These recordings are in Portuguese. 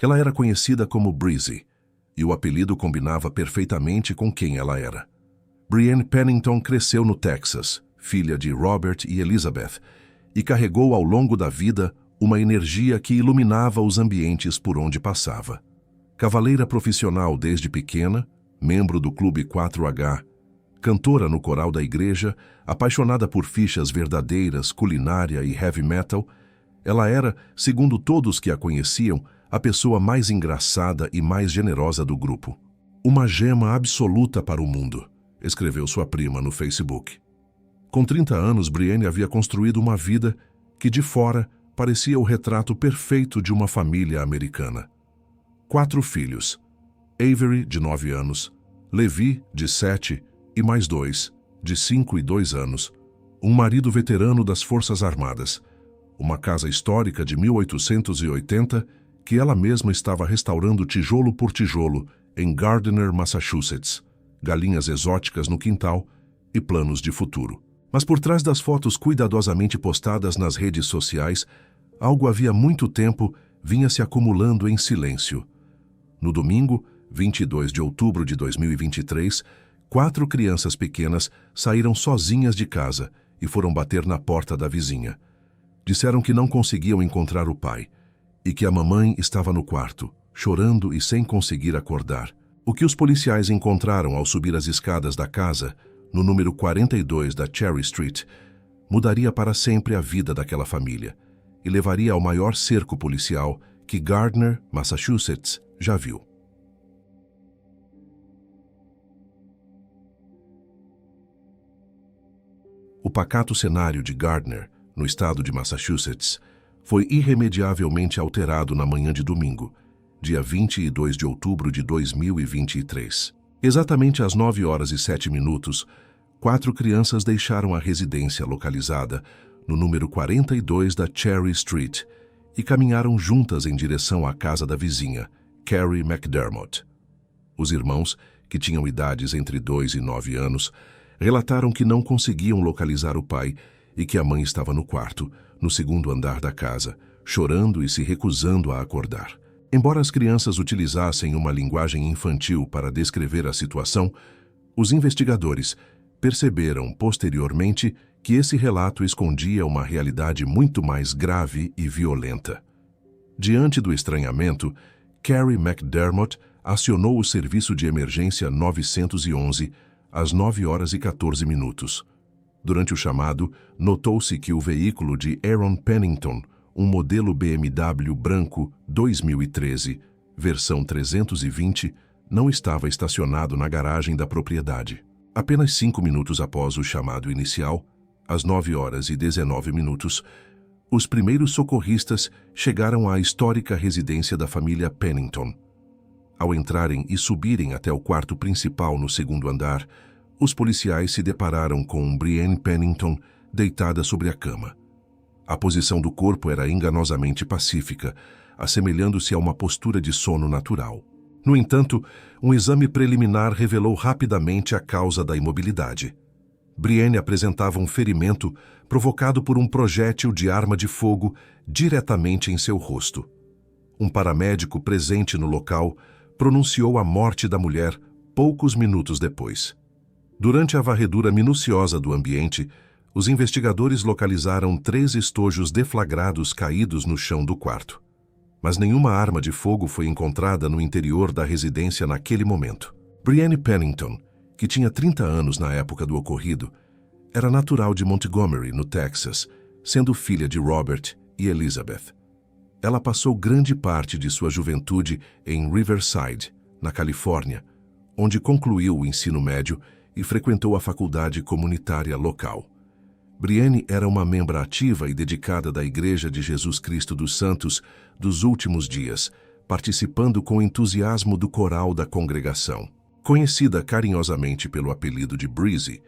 Ela era conhecida como Breezy, e o apelido combinava perfeitamente com quem ela era. Brienne Pennington cresceu no Texas, filha de Robert e Elizabeth, e carregou ao longo da vida uma energia que iluminava os ambientes por onde passava. Cavaleira profissional desde pequena, membro do Clube 4H, cantora no coral da igreja, apaixonada por fichas verdadeiras, culinária e heavy metal, ela era, segundo todos que a conheciam, a pessoa mais engraçada e mais generosa do grupo. Uma gema absoluta para o mundo, escreveu sua prima no Facebook. Com 30 anos, Brienne havia construído uma vida que, de fora, parecia o retrato perfeito de uma família americana. 4 filhos: Avery, de 9 anos, Levi, de 7, e mais 2, de 5 e 2 anos, um marido veterano das Forças Armadas, uma casa histórica de 1880 que ela mesma estava restaurando tijolo por tijolo em Gardner, Massachusetts, galinhas exóticas no quintal e planos de futuro. Mas por trás das fotos cuidadosamente postadas nas redes sociais, algo havia muito tempo vinha se acumulando em silêncio. No domingo, 22 de outubro de 2023, 4 crianças pequenas saíram sozinhas de casa e foram bater na porta da vizinha. Disseram que não conseguiam encontrar o pai e que a mamãe estava no quarto, chorando e sem conseguir acordar. O que os policiais encontraram ao subir as escadas da casa, no número 42 da Cherry Street, mudaria para sempre a vida daquela família e levaria ao maior cerco policial que Gardner, Massachusetts, já viu. O pacato cenário de Gardner, no estado de Massachusetts, foi irremediavelmente alterado na manhã de domingo, dia 22 de outubro de 2023. Exatamente às 9h07, 4 crianças deixaram a residência localizada no número 42 da Cherry Street e caminharam juntas em direção à casa da vizinha, Carrie McDermott. Os irmãos, que tinham idades entre 2 e 9 anos, relataram que não conseguiam localizar o pai e que a mãe estava no quarto, no segundo andar da casa, chorando e se recusando a acordar. Embora as crianças utilizassem uma linguagem infantil para descrever a situação, os investigadores perceberam posteriormente que esse relato escondia uma realidade muito mais grave e violenta. Diante do estranhamento, Carrie McDermott acionou o serviço de emergência 911 às 9h14. Durante o chamado, notou-se que o veículo de Aaron Pennington, um modelo BMW branco 2013, versão 320, não estava estacionado na garagem da propriedade. Apenas 5 minutos após o chamado inicial, às 9h19, os primeiros socorristas chegaram à histórica residência da família Pennington. Ao entrarem e subirem até o quarto principal no segundo andar, os policiais se depararam com Brienne Pennington deitada sobre a cama. A posição do corpo era enganosamente pacífica, assemelhando-se a uma postura de sono natural. No entanto, um exame preliminar revelou rapidamente a causa da imobilidade. Brienne apresentava um ferimento provocado por um projétil de arma de fogo diretamente em seu rosto. Um paramédico presente no local pronunciou a morte da mulher poucos minutos depois. Durante a varredura minuciosa do ambiente, os investigadores localizaram 3 estojos deflagrados caídos no chão do quarto. Mas nenhuma arma de fogo foi encontrada no interior da residência naquele momento. Brienne Pennington, que tinha 30 anos na época do ocorrido, era natural de Montgomery, no Texas, sendo filha de Robert e Elizabeth. Ela passou grande parte de sua juventude em Riverside, na Califórnia, onde concluiu o ensino médio e frequentou a faculdade comunitária local. Brienne era uma membra ativa e dedicada da Igreja de Jesus Cristo dos Santos dos Últimos Dias, participando com entusiasmo do coral da congregação. Conhecida carinhosamente pelo apelido de Breezy,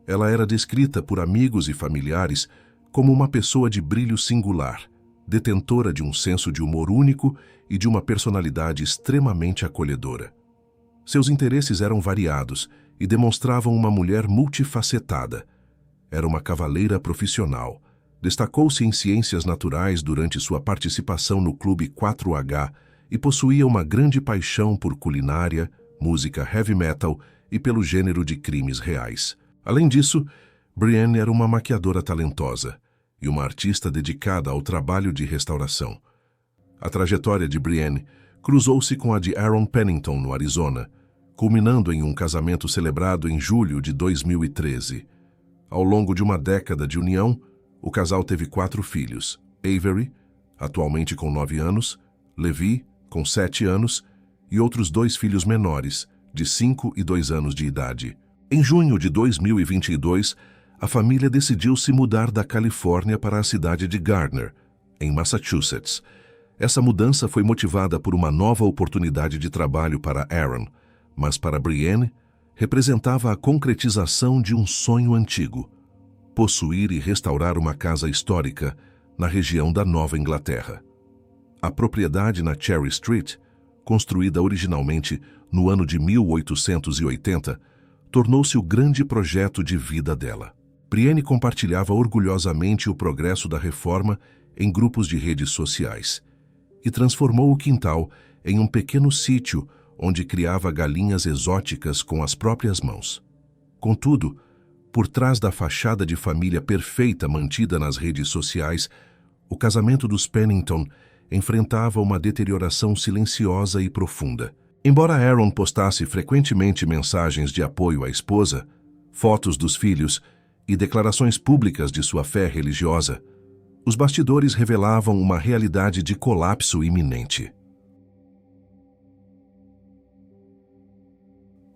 ela era descrita por amigos e familiares como uma pessoa de brilho singular, detentora de um senso de humor único e de uma personalidade extremamente acolhedora. Seus interesses eram variados e demonstravam uma mulher multifacetada. Era uma cavaleira profissional. Destacou-se em ciências naturais durante sua participação no Clube 4H e possuía uma grande paixão por culinária, música heavy metal e pelo gênero de crimes reais. Além disso, Brienne era uma maquiadora talentosa e uma artista dedicada ao trabalho de restauração. A trajetória de Brienne cruzou-se com a de Aaron Pennington, no Arizona, culminando em um casamento celebrado em julho de 2013. Ao longo de uma década de união, o casal teve 4 filhos: Avery, atualmente com 9 anos, Levi, com 7 anos, e outros 2 filhos menores, de 5 e 2 anos de idade. Em junho de 2022, a família decidiu se mudar da Califórnia para a cidade de Gardner, em Massachusetts. Essa mudança foi motivada por uma nova oportunidade de trabalho para Aaron, mas para Brienne, representava a concretização de um sonho antigo: possuir e restaurar uma casa histórica na região da Nova Inglaterra. A propriedade na Cherry Street, construída originalmente no ano de 1880, tornou-se o grande projeto de vida dela. Brienne compartilhava orgulhosamente o progresso da reforma em grupos de redes sociais e transformou o quintal em um pequeno sítio onde criava galinhas exóticas com as próprias mãos. Contudo, por trás da fachada de família perfeita mantida nas redes sociais, o casamento dos Pennington enfrentava uma deterioração silenciosa e profunda. Embora Aaron postasse frequentemente mensagens de apoio à esposa, fotos dos filhos e declarações públicas de sua fé religiosa, os bastidores revelavam uma realidade de colapso iminente.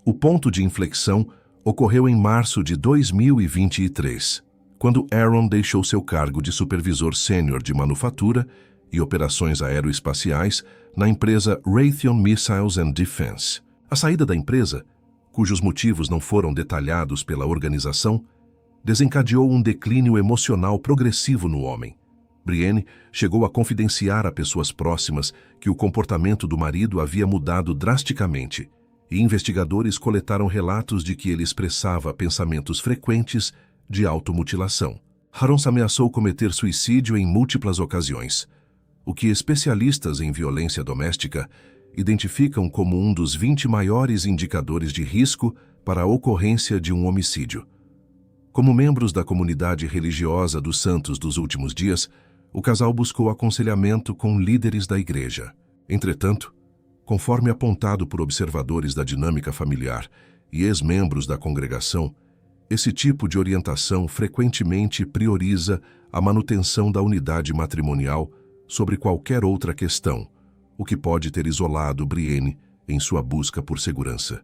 O ponto de inflexão ocorreu em março de 2023, quando Aaron deixou seu cargo de supervisor sênior de manufatura e operações aeroespaciais na empresa Raytheon Missiles and Defense. A saída da empresa, cujos motivos não foram detalhados pela organização, desencadeou um declínio emocional progressivo no homem. Brienne chegou a confidenciar a pessoas próximas que o comportamento do marido havia mudado drasticamente, e investigadores coletaram relatos de que ele expressava pensamentos frequentes de automutilação. Aaron ameaçou cometer suicídio em múltiplas ocasiões, o que especialistas em violência doméstica identificam como um dos 20 maiores indicadores de risco para a ocorrência de um homicídio. Como membros da comunidade religiosa dos Santos dos Últimos Dias, o casal buscou aconselhamento com líderes da igreja. Entretanto, conforme apontado por observadores da dinâmica familiar e ex-membros da congregação, esse tipo de orientação frequentemente prioriza a manutenção da unidade matrimonial sobre qualquer outra questão, o que pode ter isolado Brienne em sua busca por segurança.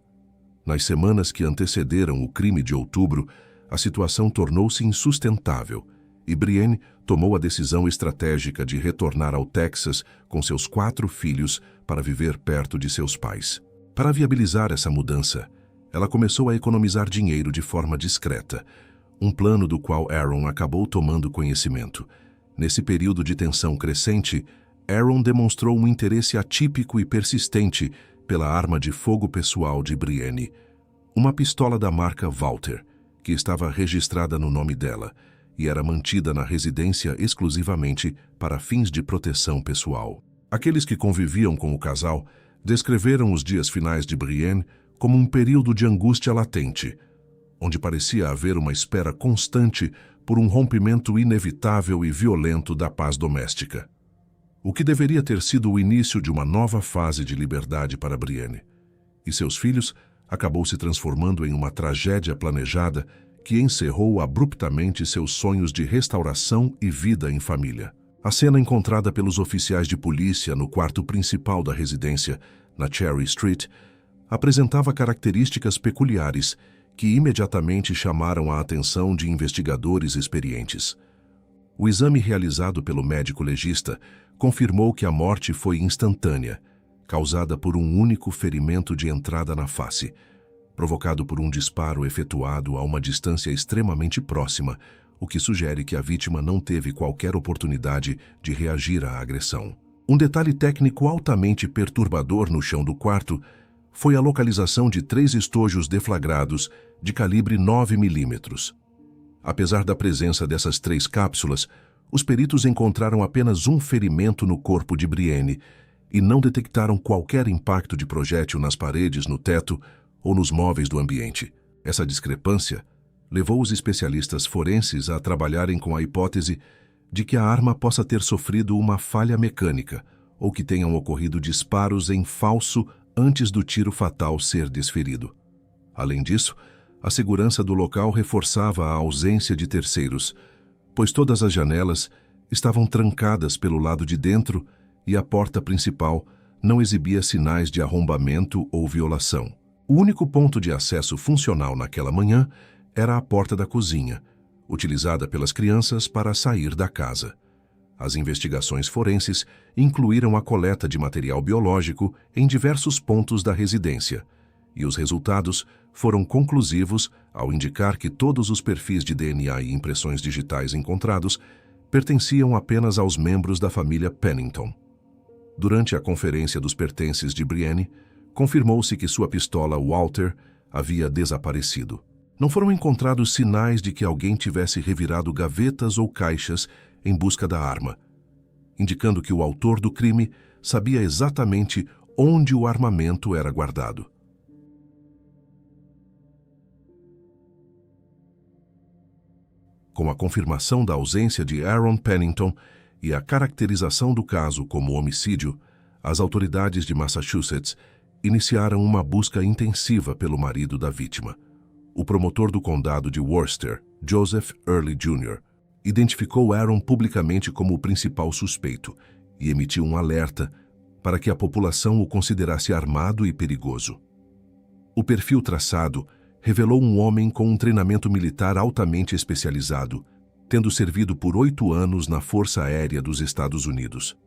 Nas semanas que antecederam o crime de outubro, a situação tornou-se insustentável e Brienne tomou a decisão estratégica de retornar ao Texas com seus 4 filhos para viver perto de seus pais. Para viabilizar essa mudança, ela começou a economizar dinheiro de forma discreta, um plano do qual Aaron acabou tomando conhecimento. Nesse período de tensão crescente, Aaron demonstrou um interesse atípico e persistente pela arma de fogo pessoal de Brienne, uma pistola da marca Walther, que estava registrada no nome dela e era mantida na residência exclusivamente para fins de proteção pessoal. Aqueles que conviviam com o casal descreveram os dias finais de Brienne como um período de angústia latente, onde parecia haver uma espera constante por um rompimento inevitável e violento da paz doméstica. O que deveria ter sido o início de uma nova fase de liberdade para Brienne e seus filhos acabou se transformando em uma tragédia planejada que encerrou abruptamente seus sonhos de restauração e vida em família. A cena encontrada pelos oficiais de polícia no quarto principal da residência, na Cherry Street, apresentava características peculiares que imediatamente chamaram a atenção de investigadores experientes. O exame realizado pelo médico legista confirmou que a morte foi instantânea, causada por um único ferimento de entrada na face, provocado por um disparo efetuado a uma distância extremamente próxima, o que sugere que a vítima não teve qualquer oportunidade de reagir à agressão. Um detalhe técnico altamente perturbador no chão do quarto foi a localização de 3 estojos deflagrados de calibre 9 mm. Apesar da presença dessas 3 cápsulas, os peritos encontraram apenas um ferimento no corpo de Brienne, e não detectaram qualquer impacto de projétil nas paredes, no teto ou nos móveis do ambiente. Essa discrepância levou os especialistas forenses a trabalharem com a hipótese de que a arma possa ter sofrido uma falha mecânica ou que tenham ocorrido disparos em falso antes do tiro fatal ser desferido. Além disso, a segurança do local reforçava a ausência de terceiros, pois todas as janelas estavam trancadas pelo lado de dentro e a porta principal não exibia sinais de arrombamento ou violação. O único ponto de acesso funcional naquela manhã era a porta da cozinha, utilizada pelas crianças para sair da casa. As investigações forenses incluíram a coleta de material biológico em diversos pontos da residência, e os resultados foram conclusivos ao indicar que todos os perfis de DNA e impressões digitais encontrados pertenciam apenas aos membros da família Pennington. Durante a conferência dos pertences de Brienne, confirmou-se que sua pistola Walther havia desaparecido. Não foram encontrados sinais de que alguém tivesse revirado gavetas ou caixas em busca da arma, indicando que o autor do crime sabia exatamente onde o armamento era guardado. Com a confirmação da ausência de Aaron Pennington e a caracterização do caso como homicídio, as autoridades de Massachusetts iniciaram uma busca intensiva pelo marido da vítima. O promotor do condado de Worcester, Joseph Early Jr., identificou Aaron publicamente como o principal suspeito e emitiu um alerta para que a população o considerasse armado e perigoso. O perfil traçado revelou um homem com um treinamento militar altamente especializado, tendo servido por 8 anos na Força Aérea dos Estados Unidos.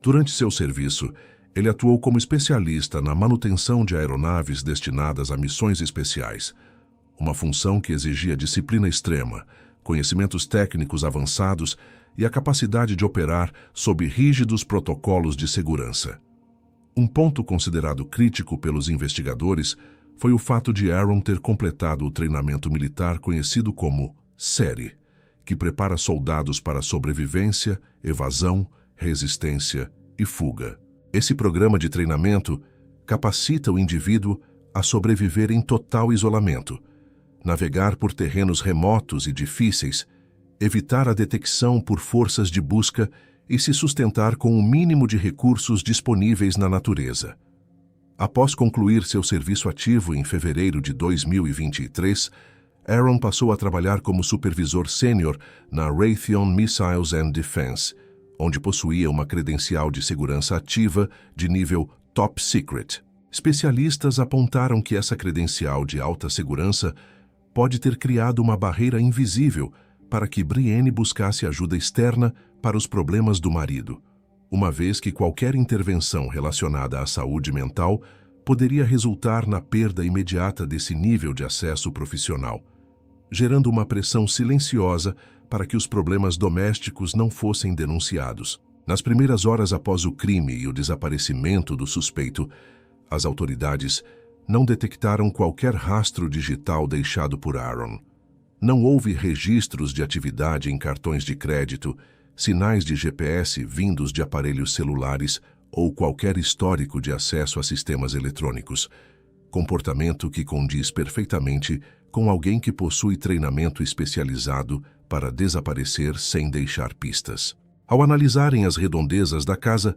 Durante seu serviço, ele atuou como especialista na manutenção de aeronaves destinadas a missões especiais, uma função que exigia disciplina extrema, conhecimentos técnicos avançados e a capacidade de operar sob rígidos protocolos de segurança. Um ponto considerado crítico pelos investigadores foi o fato de Aaron ter completado o treinamento militar conhecido como SERE, que prepara soldados para sobrevivência, evasão, resistência e fuga. Esse programa de treinamento capacita o indivíduo a sobreviver em total isolamento, navegar por terrenos remotos e difíceis, evitar a detecção por forças de busca e se sustentar com o mínimo de recursos disponíveis na natureza. Após concluir seu serviço ativo em fevereiro de 2023, Aaron passou a trabalhar como supervisor sênior na Raytheon Missiles and Defense, onde possuía uma credencial de segurança ativa de nível Top Secret. Especialistas apontaram que essa credencial de alta segurança pode ter criado uma barreira invisível para que Brienne buscasse ajuda externa para os problemas do marido, uma vez que qualquer intervenção relacionada à saúde mental poderia resultar na perda imediata desse nível de acesso profissional, gerando uma pressão silenciosa para que os problemas domésticos não fossem denunciados. Nas primeiras horas após o crime e o desaparecimento do suspeito, as autoridades não detectaram qualquer rastro digital deixado por Aaron. Não houve registros de atividade em cartões de crédito, sinais de GPS vindos de aparelhos celulares ou qualquer histórico de acesso a sistemas eletrônicos, comportamento que condiz perfeitamente com alguém que possui treinamento especializado para desaparecer sem deixar pistas. Ao analisarem as redondezas da casa,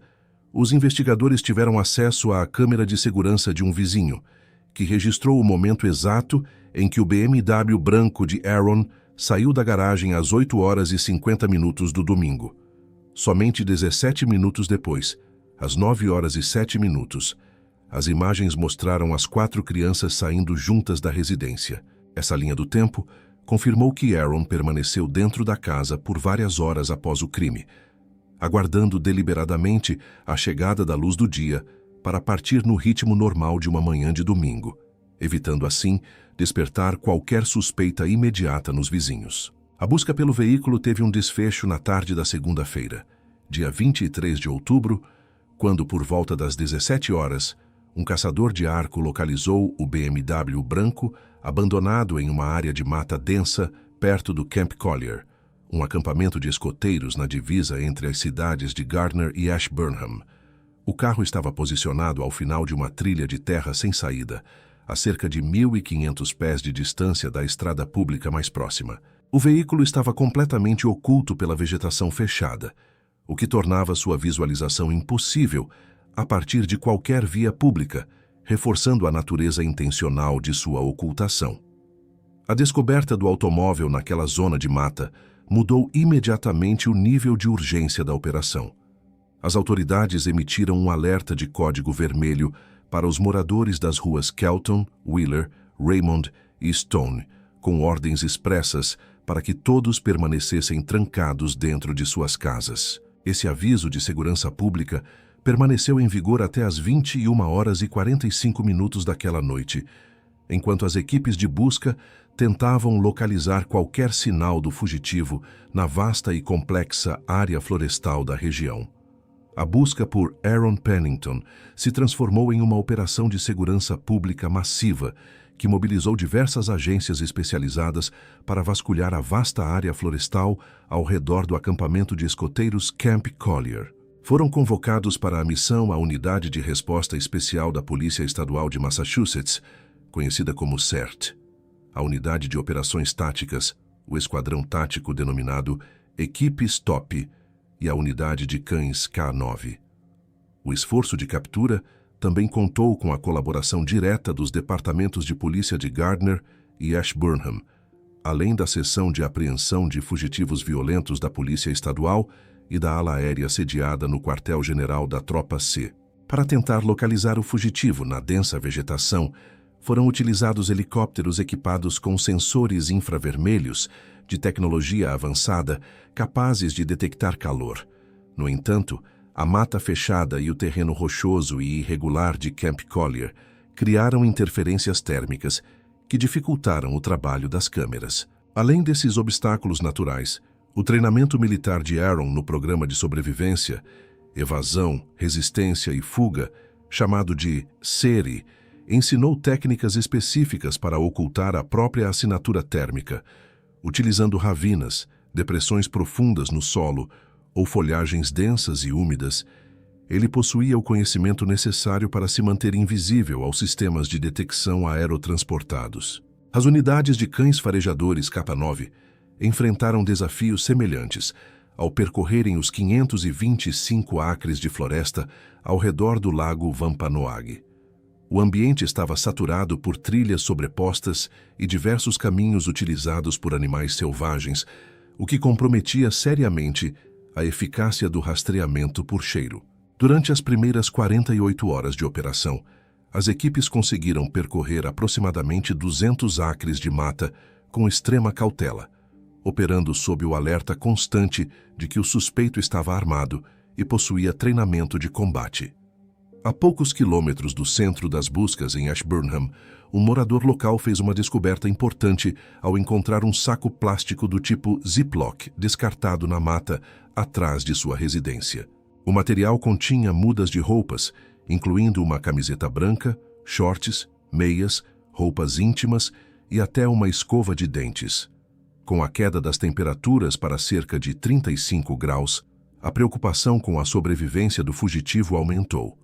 os investigadores tiveram acesso à câmera de segurança de um vizinho, que registrou o momento exato em que o BMW branco de Aaron saiu da garagem às 8h50 do domingo. Somente 17 minutos depois, às 9h07, as imagens mostraram as 4 crianças saindo juntas da residência. Essa linha do tempo confirmou que Aaron permaneceu dentro da casa por várias horas após o crime, aguardando deliberadamente a chegada da luz do dia para partir no ritmo normal de uma manhã de domingo, evitando assim despertar qualquer suspeita imediata nos vizinhos. A busca pelo veículo teve um desfecho na tarde da segunda-feira, dia 23 de outubro, quando, por volta das 17 horas, um caçador de arco localizou o BMW branco abandonado em uma área de mata densa perto do Camp Collier, um acampamento de escoteiros na divisa entre as cidades de Gardner e Ashburnham. O carro estava posicionado ao final de uma trilha de terra sem saída, a cerca de 1.500 pés de distância da estrada pública mais próxima. O veículo estava completamente oculto pela vegetação fechada, o que tornava sua visualização impossível a partir de qualquer via pública, reforçando a natureza intencional de sua ocultação. A descoberta do automóvel naquela zona de mata mudou imediatamente o nível de urgência da operação. As autoridades emitiram um alerta de código vermelho para os moradores das ruas Kelton, Wheeler, Raymond e Stone, com ordens expressas para que todos permanecessem trancados dentro de suas casas. Esse aviso de segurança pública permaneceu em vigor até às 21h45 daquela noite, enquanto as equipes de busca tentavam localizar qualquer sinal do fugitivo na vasta e complexa área florestal da região. A busca por Aaron Pennington se transformou em uma operação de segurança pública massiva que mobilizou diversas agências especializadas para vasculhar a vasta área florestal ao redor do acampamento de escoteiros Camp Collier. Foram convocados para a missão a Unidade de Resposta Especial da Polícia Estadual de Massachusetts, conhecida como CERT, a Unidade de Operações Táticas, o Esquadrão Tático denominado Equipe Stop e a Unidade de Cães K9. O esforço de captura também contou com a colaboração direta dos departamentos de polícia de Gardner e Ashburnham, além da seção de apreensão de fugitivos violentos da Polícia Estadual e da ala aérea sediada no quartel-general da Tropa C. Para tentar localizar o fugitivo na densa vegetação, foram utilizados helicópteros equipados com sensores infravermelhos de tecnologia avançada capazes de detectar calor. No entanto, a mata fechada e o terreno rochoso e irregular de Camp Collier criaram interferências térmicas que dificultaram o trabalho das câmeras. Além desses obstáculos naturais, o treinamento militar de Aaron no programa de sobrevivência, evasão, resistência e fuga, chamado de SERI, ensinou técnicas específicas para ocultar a própria assinatura térmica, utilizando ravinas, depressões profundas no solo ou folhagens densas e úmidas. Ele possuía o conhecimento necessário para se manter invisível aos sistemas de detecção aerotransportados. As unidades de cães farejadores K9 enfrentaram desafios semelhantes ao percorrerem os 525 acres de floresta ao redor do lago Wampanoag. O ambiente estava saturado por trilhas sobrepostas e diversos caminhos utilizados por animais selvagens, o que comprometia seriamente a eficácia do rastreamento por cheiro. Durante as primeiras 48 horas de operação, as equipes conseguiram percorrer aproximadamente 200 acres de mata com extrema cautela, operando sob o alerta constante de que o suspeito estava armado e possuía treinamento de combate. A poucos quilômetros do centro das buscas em Ashburnham, um morador local fez uma descoberta importante ao encontrar um saco plástico do tipo Ziploc descartado na mata atrás de sua residência. O material continha mudas de roupas, incluindo uma camiseta branca, shorts, meias, roupas íntimas e até uma escova de dentes. Com a queda das temperaturas para cerca de 35 graus, a preocupação com a sobrevivência do fugitivo aumentou.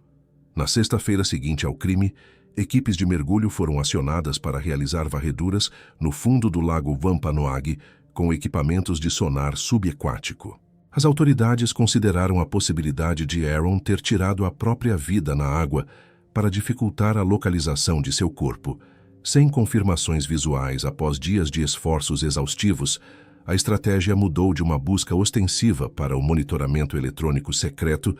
Na sexta-feira seguinte ao crime, equipes de mergulho foram acionadas para realizar varreduras no fundo do lago Wampanoag com equipamentos de sonar subaquático. As autoridades consideraram a possibilidade de Aaron ter tirado a própria vida na água para dificultar a localização de seu corpo. Sem confirmações visuais após dias de esforços exaustivos, a estratégia mudou de uma busca ostensiva para o monitoramento eletrônico secreto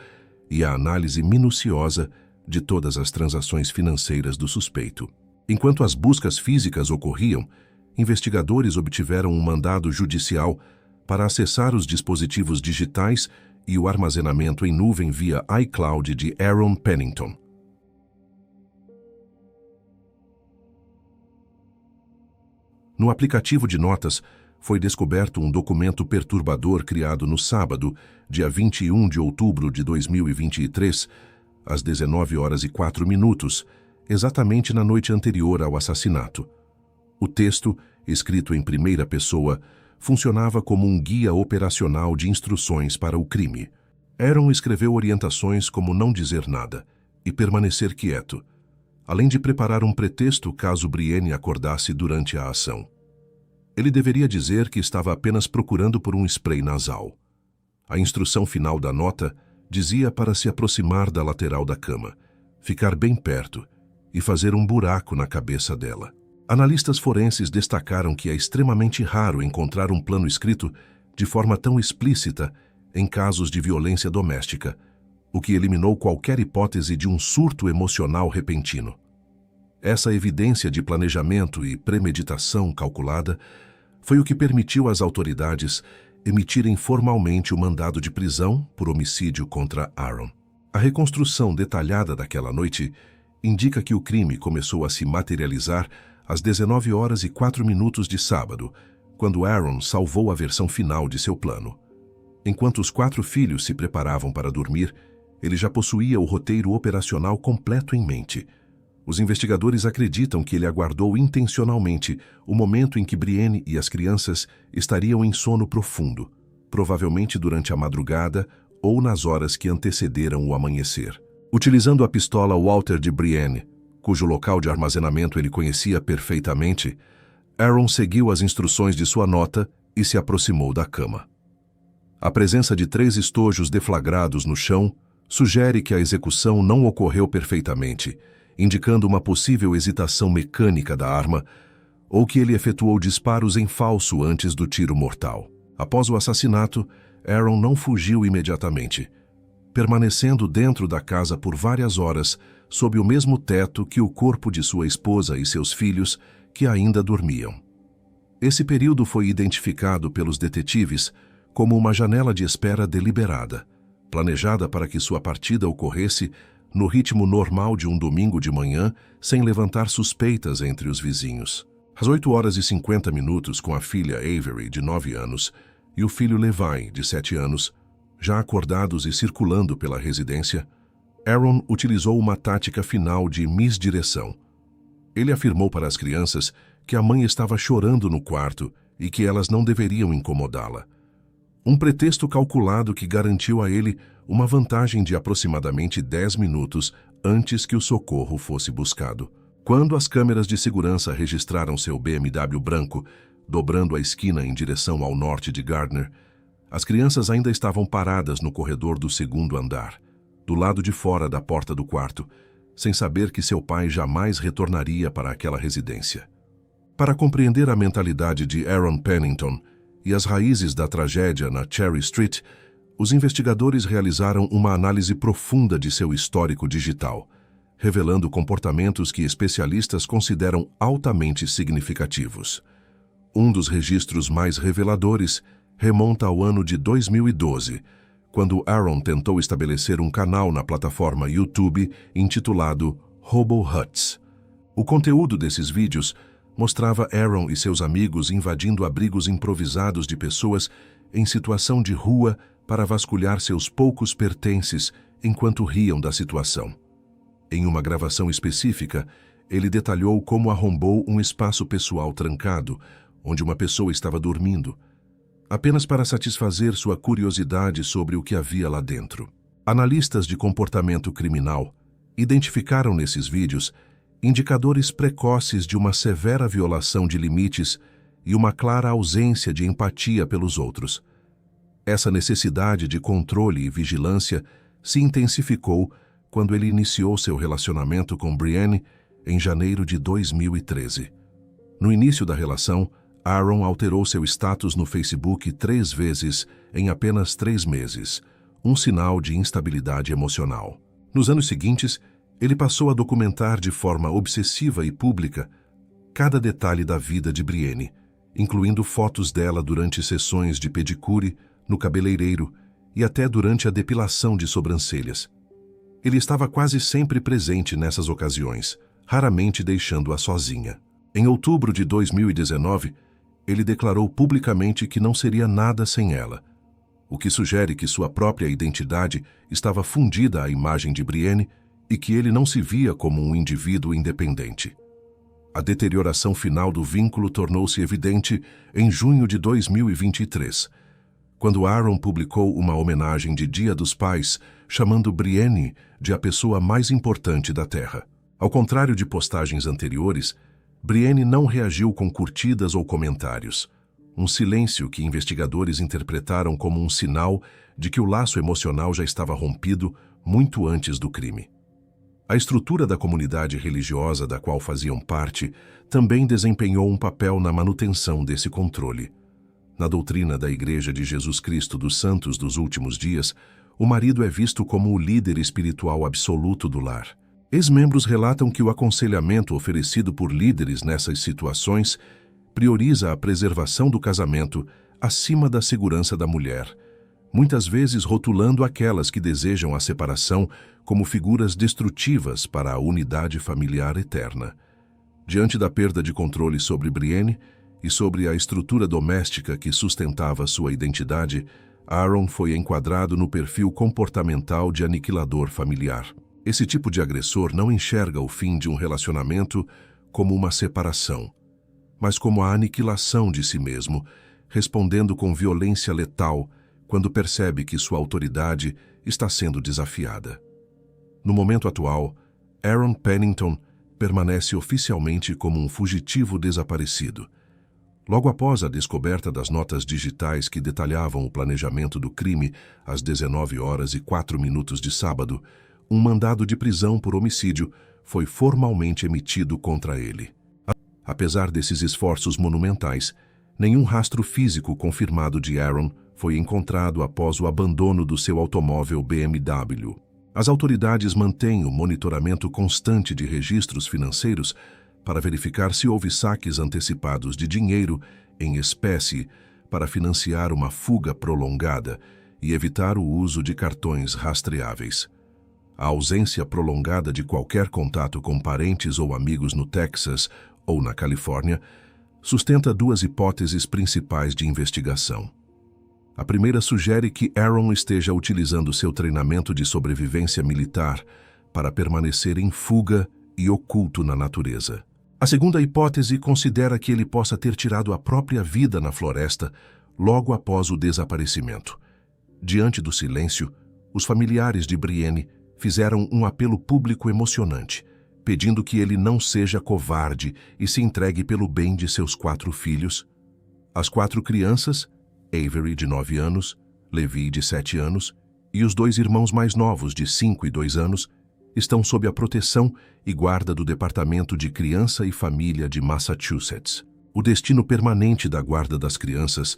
e a análise minuciosa de todas as transações financeiras do suspeito. Enquanto as buscas físicas ocorriam, investigadores obtiveram um mandado judicial para acessar os dispositivos digitais e o armazenamento em nuvem via iCloud de Aaron Pennington. No aplicativo de notas, foi descoberto um documento perturbador criado no sábado, dia 21 de outubro de 2023, às 19h04, exatamente na noite anterior ao assassinato. O texto, escrito em primeira pessoa, funcionava como um guia operacional de instruções para o crime. Aaron escreveu orientações como não dizer nada e permanecer quieto, além de preparar um pretexto caso Brienne acordasse durante a ação. Ele deveria dizer que estava apenas procurando por um spray nasal. A instrução final da nota dizia para se aproximar da lateral da cama, ficar bem perto e fazer um buraco na cabeça dela. Analistas forenses destacaram que é extremamente raro encontrar um plano escrito de forma tão explícita em casos de violência doméstica, o que eliminou qualquer hipótese de um surto emocional repentino. Essa evidência de planejamento e premeditação calculada foi o que permitiu às autoridades emitirem formalmente o mandado de prisão por homicídio contra Aaron. A reconstrução detalhada daquela noite indica que o crime começou a se materializar às 19h04 de sábado, quando Aaron salvou a versão final de seu plano. Enquanto os 4 filhos se preparavam para dormir, ele já possuía o roteiro operacional completo em mente. Os investigadores acreditam que ele aguardou intencionalmente o momento em que Brienne e as crianças estariam em sono profundo, provavelmente durante a madrugada ou nas horas que antecederam o amanhecer. Utilizando a pistola Walther de Brienne, cujo local de armazenamento ele conhecia perfeitamente, Aaron seguiu as instruções de sua nota e se aproximou da cama. A presença de 3 estojos deflagrados no chão sugere que a execução não ocorreu perfeitamente, indicando uma possível hesitação mecânica da arma ou que ele efetuou disparos em falso antes do tiro mortal. Após o assassinato, Aaron não fugiu imediatamente, permanecendo dentro da casa por várias horas sob o mesmo teto que o corpo de sua esposa e seus filhos, que ainda dormiam. Esse período foi identificado pelos detetives como uma janela de espera deliberada, planejada para que sua partida ocorresse no ritmo normal de um domingo de manhã, sem levantar suspeitas entre os vizinhos. Às 8h50, com a filha Avery, de 9 anos, e o filho Levi, de 7 anos, já acordados e circulando pela residência, Aaron utilizou uma tática final de misdireção. Ele afirmou para as crianças que a mãe estava chorando no quarto e que elas não deveriam incomodá-la. Um pretexto calculado que garantiu a ele uma vantagem de aproximadamente 10 minutos antes que o socorro fosse buscado. Quando as câmeras de segurança registraram seu BMW branco, dobrando a esquina em direção ao norte de Gardner, as crianças ainda estavam paradas no corredor do 2º andar, do lado de fora da porta do quarto, sem saber que seu pai jamais retornaria para aquela residência. Para compreender a mentalidade de Aaron Pennington e as raízes da tragédia na Cherry Street, os investigadores realizaram uma análise profunda de seu histórico digital, revelando comportamentos que especialistas consideram altamente significativos. Um dos registros mais reveladores remonta ao ano de 2012, quando Aaron tentou estabelecer um canal na plataforma YouTube intitulado Hobo Huts. O conteúdo desses vídeos mostrava Aaron e seus amigos invadindo abrigos improvisados de pessoas em situação de rua para vasculhar seus poucos pertences enquanto riam da situação. Em uma gravação específica, ele detalhou como arrombou um espaço pessoal trancado, onde uma pessoa estava dormindo, apenas para satisfazer sua curiosidade sobre o que havia lá dentro. Analistas de comportamento criminal identificaram nesses vídeos indicadores precoces de uma severa violação de limites e uma clara ausência de empatia pelos outros. Essa necessidade de controle e vigilância se intensificou quando ele iniciou seu relacionamento com Brienne em janeiro de 2013. No início da relação, Aaron alterou seu status no Facebook 3 vezes em apenas 3 meses, um sinal de instabilidade emocional. Nos anos seguintes, ele passou a documentar de forma obsessiva e pública cada detalhe da vida de Brienne, incluindo fotos dela durante sessões de pedicure, no cabeleireiro e até durante a depilação de sobrancelhas. Ele estava quase sempre presente nessas ocasiões, raramente deixando-a sozinha. Em outubro de 2019, ele declarou publicamente que não seria nada sem ela, o que sugere que sua própria identidade estava fundida à imagem de Brienne e que ele não se via como um indivíduo independente. A deterioração final do vínculo tornou-se evidente em junho de 2023, quando Aaron publicou uma homenagem de Dia dos Pais, chamando Brienne de a pessoa mais importante da Terra. Ao contrário de postagens anteriores, Brienne não reagiu com curtidas ou comentários. Um silêncio que investigadores interpretaram como um sinal de que o laço emocional já estava rompido muito antes do crime. A estrutura da comunidade religiosa da qual faziam parte também desempenhou um papel na manutenção desse controle. Na doutrina da Igreja de Jesus Cristo dos Santos dos Últimos Dias, o marido é visto como o líder espiritual absoluto do lar. Ex-membros relatam que o aconselhamento oferecido por líderes nessas situações prioriza a preservação do casamento acima da segurança da mulher, muitas vezes rotulando aquelas que desejam a separação como figuras destrutivas para a unidade familiar eterna. Diante da perda de controle sobre Brienne e sobre a estrutura doméstica que sustentava sua identidade, Aaron foi enquadrado no perfil comportamental de aniquilador familiar. Esse tipo de agressor não enxerga o fim de um relacionamento como uma separação, mas como a aniquilação de si mesmo, respondendo com violência letal quando percebe que sua autoridade está sendo desafiada. No momento atual, Aaron Pennington permanece oficialmente como um fugitivo desaparecido. Logo após a descoberta das notas digitais que detalhavam o planejamento do crime às 19h04 de sábado, um mandado de prisão por homicídio foi formalmente emitido contra ele. Apesar desses esforços monumentais, nenhum rastro físico confirmado de Aaron foi encontrado após o abandono do seu automóvel BMW. As autoridades mantêm o monitoramento constante de registros financeiros para verificar se houve saques antecipados de dinheiro em espécie para financiar uma fuga prolongada e evitar o uso de cartões rastreáveis. A ausência prolongada de qualquer contato com parentes ou amigos no Texas ou na Califórnia sustenta duas hipóteses principais de investigação. A primeira sugere que Aaron esteja utilizando seu treinamento de sobrevivência militar para permanecer em fuga e oculto na natureza. A segunda hipótese considera que ele possa ter tirado a própria vida na floresta logo após o desaparecimento. Diante do silêncio, os familiares de Brienne fizeram um apelo público emocionante, pedindo que ele não seja covarde e se entregue pelo bem de seus 4 filhos. As 4 crianças, Avery, de 9 anos, Levi, de 7 anos, e os 2 irmãos mais novos, de 5 e 2 anos, estão sob a proteção e guarda do Departamento de Criança e Família de Massachusetts. O destino permanente da guarda das crianças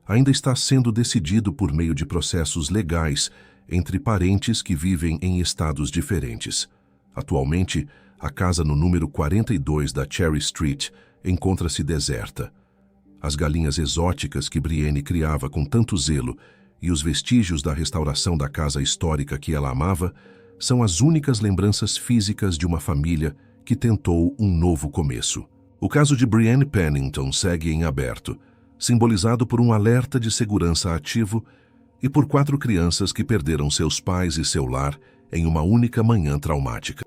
ainda está sendo decidido por meio de processos legais entre parentes que vivem em estados diferentes. Atualmente, a casa no número 42 da Cherry Street encontra-se deserta. As galinhas exóticas que Brienne criava com tanto zelo e os vestígios da restauração da casa histórica que ela amava são as únicas lembranças físicas de uma família que tentou um novo começo. O caso de Brienne Pennington segue em aberto, simbolizado por um alerta de segurança ativo e por 4 crianças que perderam seus pais e seu lar em uma única manhã traumática.